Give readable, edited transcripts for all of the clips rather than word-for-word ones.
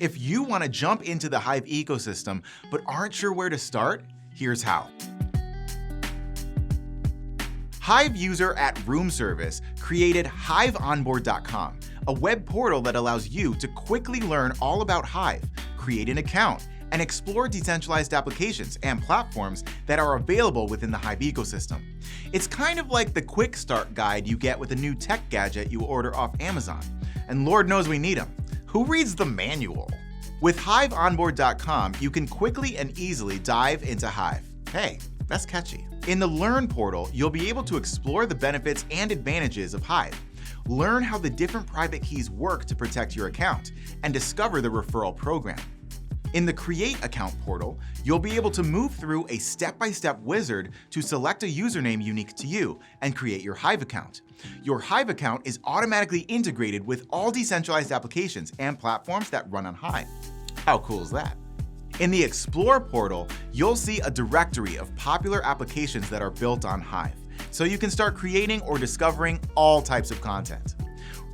If you want to jump into the Hive ecosystem but aren't sure where to start, here's how. Hive user at Room Service created HiveOnboard.com, a web portal that allows you to quickly learn all about Hive, create an account, and explore decentralized applications and platforms that are available within the Hive ecosystem. It's kind of like the quick start guide you get with a new tech gadget you order off Amazon. And Lord knows we need them. Who reads the manual? With HiveOnboard.com, you can quickly and easily dive into Hive. Hey, that's catchy. In the Learn portal, you'll be able to explore the benefits and advantages of Hive, learn how the different private keys work to protect your account, and discover the referral program. In the Create Account portal, you'll be able to move through a step-by-step wizard to select a username unique to you and create your Hive account. Your Hive account is automatically integrated with all decentralized applications and platforms that run on Hive. How cool is that? In the Explore portal, you'll see a directory of popular applications that are built on Hive, so you can start creating or discovering all types of content.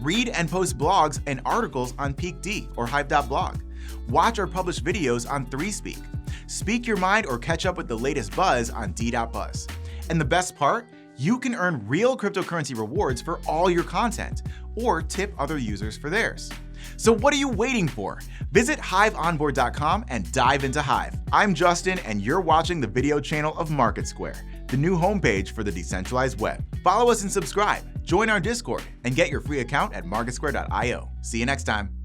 Read and post blogs and articles on PeakD or Hive.blog. Watch or publish videos on 3Speak. Speak your mind or catch up with the latest buzz on D.Buzz. And the best part? You can earn real cryptocurrency rewards for all your content, or tip other users for theirs. So what are you waiting for? Visit HiveOnboard.com and dive into Hive. I'm Justin, and you're watching the video channel of MarketSquare, the new homepage for the decentralized web. Follow us and subscribe, join our Discord, and get your free account at MarketSquare.io. See you next time.